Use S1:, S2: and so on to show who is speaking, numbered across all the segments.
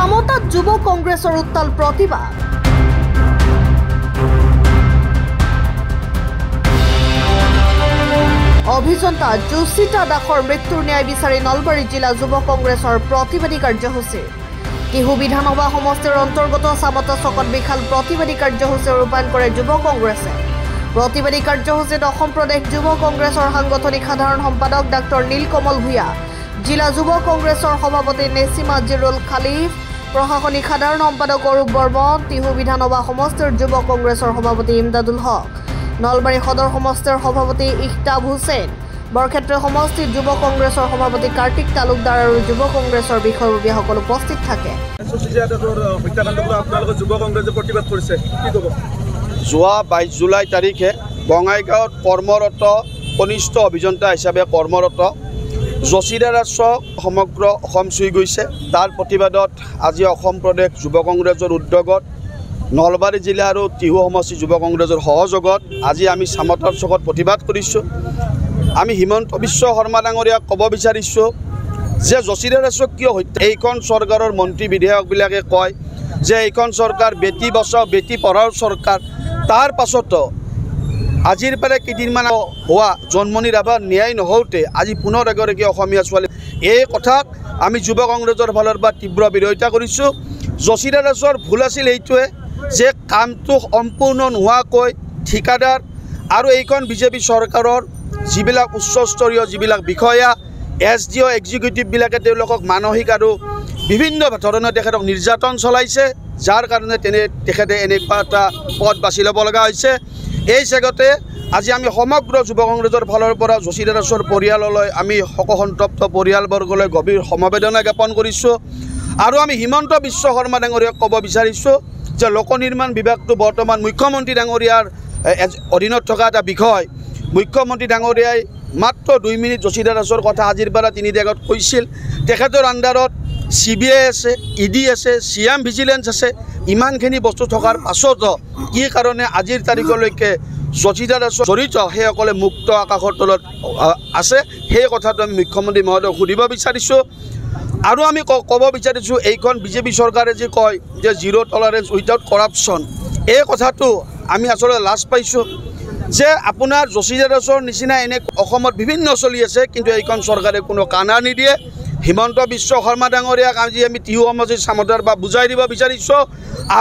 S1: সামতাত যুৱ কংগ্ৰেছৰ উত্তাল প্ৰতিবাদ। অভিযন্তা যোশিতা দাসৰ মৃত্যুৰ ন্যায় বিচাৰি নলবাৰী জিলা যুৱ কংগ্ৰেছৰ প্ৰতিবাদী কাৰ্যসূচী। টিহু বিধানসভা সমষ্টিৰ অন্তৰ্গত সামতা চকত বিশাল প্ৰতিবাদী কাৰ্যসূচী ৰূপায়ণ কৰে যুৱ কংগ্ৰেছে। প্ৰতিবাদী কাৰ্যসূচীত অসম প্ৰদেশ যুৱ কংগ্ৰেছৰ সাংগঠনিক সাধাৰণ সম্পাদক ডাক্তৰ নীলকমল ভূঞা, জিলা যুৱ কংগ্ৰেছৰ সভাপতি নেচিমা জিৰুল খালিফ, প্ৰশাসনিক সাধাৰণ সম্পাদক অৰূপ বৰ্মন, টিহু বিধানসভা সমষ্টিৰ যুৱ কংগ্ৰেছৰ সভাপতি ইমদাদুল হক, নলবাৰী সদৰ সমষ্টিৰ সভাপতি ইখতাব হুছেইন, বৰক্ষেত্ৰ সমষ্টিৰ যুৱ কংগ্ৰেছৰ সভাপতি কাৰ্তিক তালুকদাৰ আৰু যুৱ কংগ্ৰেছৰ বিষয়ববীয়াসকল উপস্থিত থাকে।
S2: যোৱা 22 জুলাই তাৰিখে বঙাইগাঁৱত কৰ্মৰত কনিষ্ঠ অভিযন্তা হিচাপে কৰ্মৰত যোশিতা দাসক সমগ্ৰ অসম চুই গৈছে। তাৰ প্ৰতিবাদত আজি অসম প্ৰদেশ যুৱ কংগ্ৰেছৰ উদ্যোগত নলবাৰী জিলা আৰু টিহু সমষ্টি যুৱ কংগ্ৰেছৰ সহযোগত আজি আমি সামতাৰ চকত প্ৰতিবাদ কৰিছোঁ। আমি হিমন্ত বিশ্ব শৰ্মা ডাঙৰীয়াক ক'ব বিচাৰিছোঁ যে যোশিতা দাসক কিয় হত্যা। এইখন চৰকাৰৰ মন্ত্ৰী বিধায়কবিলাকে কয় যে এইখন চৰকাৰ বেটি বচাও বেটি পঢ়াও চৰকাৰ। তাৰ পাছতো আজিৰ পৰা কেইদিনমান হোৱা জন্মনিৰ আবাৰ ন্যায় নহওঁতে আজি পুনৰ এগৰাকী অসমীয়া ছোৱালী। এই কথাক আমি যুৱ কংগ্ৰেছৰ ফালৰ পৰা তীব্ৰ বিৰোধিতা কৰিছোঁ। যোশিতা দাসৰ ভুল আছিল এইটোৱে যে কামটো সম্পূৰ্ণ নোহোৱাকৈ ঠিকাদাৰ আৰু এইখন বিজেপি চৰকাৰৰ যিবিলাক উচ্চস্তৰীয় যিবিলাক বিষয়া SDO এক্সিকিউটিভবিলাকে তেওঁলোকক মানসিক আৰু বিভিন্ন ধৰণে তেখেতক নিৰ্যাতন চলাইছে, যাৰ কাৰণে তেখেতে এনেকুৱা এটা পথ বাছি ল'ব লগা হৈছে। এই চেগতে আজি আমি সমগ্ৰ যুৱ কংগ্ৰেছৰ ফালৰ পৰা যোশিতা দাসৰ পৰিয়াললৈ আমি শোকসন্তপ্ত পৰিয়ালবৰ্গলৈ গভীৰ সমবেদনা জ্ঞাপন কৰিছোঁ। আৰু আমি হিমন্ত বিশ্ব শৰ্মা ডাঙৰীয়াক ক'ব বিচাৰিছোঁ যে লোক নিৰ্মাণ বিভাগটো বৰ্তমান মুখ্যমন্ত্ৰী ডাঙৰীয়াৰ অধীনত থকা এটা বিষয়। মুখ্যমন্ত্ৰী ডাঙৰীয়াই মাত্ৰ 2 মিনিট যোশিতা দাসৰ কথা আজিৰ পৰা 3 দিন আগত কৈছিল। তেখেতৰ আণ্ডাৰত CBI আছে, ED আছে, CM ভিজিলেন্স আছে। ইমানখিনি বস্তু থকাৰ পাছতো কি কাৰণে আজিৰ তাৰিখলৈকে যোশিতা দাস জড়িত সেইসকলে মুক্ত আকাশৰ তলত আছে, সেই কথাটো আমি মুখ্যমন্ত্ৰী মহোদয়ক সুধিব বিচাৰিছোঁ। আৰু আমি ক'ব বিচাৰিছোঁ এইখন বিজেপি চৰকাৰে যে কয় যে জিৰ' টলাৰেঞ্চ উইথাউট কৰাপশ্যন, এই কথাটো আমি আচলতে লাজ পাইছোঁ যে আপোনাৰ যোশিতা দাসৰ নিচিনা এনে অসমত বিভিন্ন চলি আছে, কিন্তু এইখন চৰকাৰে কোনো কাণা নিদিয়ে। হিমন্ত বিশ্ব শৰ্মা ডাঙৰীয়াক আজি আমি টিহু সমষ্টিৰ সামতাৰ বা বুজাই দিব বিচাৰিছোঁ,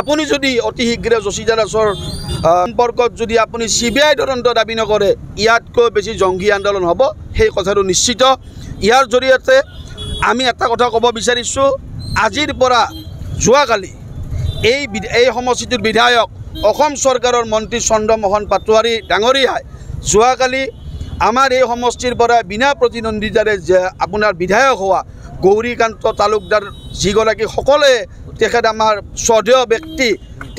S2: আপুনি যদি অতি শীঘ্ৰে যোশিতা দাসৰ সম্পৰ্কত যদি আপুনি CBI তদন্ত দাবী নকৰে, ইয়াতকৈ বেছি জংঘী আন্দোলন হ'ব, সেই কথাটো নিশ্চিত। ইয়াৰ জৰিয়তে আমি এটা কথা ক'ব বিচাৰিছোঁ, আজিৰ পৰা যোৱাকালি এই সমষ্টিটোৰ বিধায়ক অসম চৰকাৰৰ মন্ত্ৰী চন্দ্ৰমোহন পাটোৱাৰী ডাঙৰীয়াই যোৱাকালি আমাৰ এই সমষ্টিৰ পৰা বিনা প্ৰতিদ্বন্দ্বিতাৰে যে আপোনাৰ বিধায়ক হোৱা গৌৰীকান্ত তালুকদাৰ যিগৰাকী সকলোৱে তেখেত আমাৰ শ্ৰদ্ধেয় ব্যক্তি,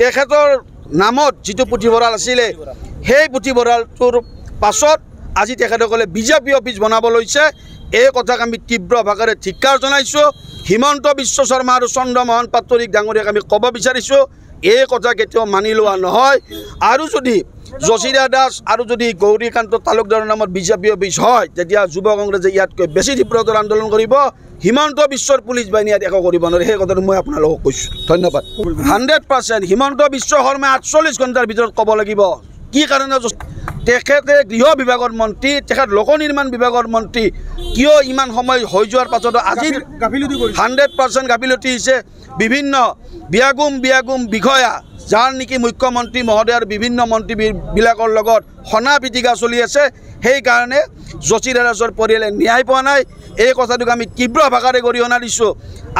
S2: তেখেতৰ নামত যিটো পুথিভঁৰাল আছিলে সেই পুথিভঁৰালটোৰ পাছত আজি তেখেতসকলে বিজেপি অফিচ বনাব লৈছে। এই কথাক আমি তীব্ৰ ভাষাৰে ধিক্কাৰ জনাইছোঁ। হিমন্ত বিশ্ব শৰ্মা আৰু চন্দ্ৰমোহন পাটোৱাৰী ডাঙৰীয়াক আমি ক'ব বিচাৰিছোঁ এই কথা কেতিয়াও মানি লোৱা নহয়। আৰু যদি যোশিতা দাস আৰু যদি গৌৰীকান্ত তালুকদাৰৰ নামত বিজেপি অফিচ হয়, তেতিয়া যুৱ কংগ্ৰেছে ইয়াতকৈ বেছি তীব্ৰতৰ আন্দোলন কৰিব। হিমন্ত বিশ্বৰ পুলিচ বাহিনী ইয়াত একো কৰিব নোৱাৰে, সেই কথাটো মই আপোনালোকক কৈছোঁ। ধন্যবাদ। 100% হিমন্ত বিশ্ব শৰ্মাই 48 ঘণ্টাৰ ভিতৰত ক'ব লাগিব কি কাৰণে তেখেতে গৃহ বিভাগৰ মন্ত্ৰী, তেখেত লোক নিৰ্মাণ বিভাগৰ মন্ত্ৰী, কিয় ইমান সময় হৈ যোৱাৰ পাছতো আজিৰ 100% গাফিলতি হৈছে। বিভিন্ন বিয়াগুম বিষয়া যাৰ নেকি মুখ্যমন্ত্ৰী মহোদয়ৰ বিভিন্ন মন্ত্ৰীবিলাকৰ লগত সনা পিটিকা চলি আছে, সেইকাৰণে যোশিতা দাসৰ পৰিয়ালে ন্যায় পোৱা নাই। এই কথাটোক আমি তীব্ৰ ভাষাৰে গৰিহণা দিছোঁ।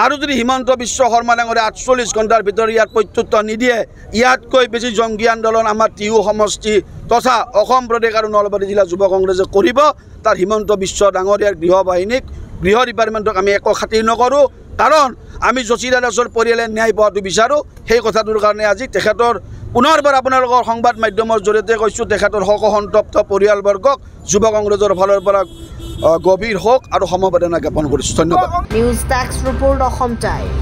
S2: আৰু যদি হিমন্ত বিশ্ব শৰ্মা ডাঙৰীয়াই 48 ঘণ্টাৰ ভিতৰত ইয়াত প্ৰত্যুত্তৰ নিদিয়ে, ইয়াতকৈ বেছি জংঘী আন্দোলন আমাৰ টিহু সমষ্টি তথা অসম প্ৰদেশ আৰু নলবাৰী জিলা যুৱ কংগ্ৰেছে কৰিব। তাৰ হিমন্ত বিশ্ব ডাঙৰীয়াৰ গৃহ ডিপাৰ্টমেণ্টক আমি একো খাতিৰ নকৰোঁ, কাৰণ আমি যোশিতা দাসৰ পৰিয়ালে ন্যায় পোৱাটো বিচাৰোঁ। সেই কথাটোৰ কাৰণে আজি তেখেতৰ পুনৰবাৰ আপোনালোকৰ সংবাদ মাধ্যমৰ জৰিয়তে কৈছোঁ, তেখেতৰ শোকসন্তপ্ত পৰিয়ালবৰ্গক যুৱ কংগ্ৰেছৰ ফালৰ পৰা গভীৰ শোক আৰু সমবেদনা জ্ঞাপন কৰিছোঁ। ধন্যবাদ।
S1: News desk report Assam time.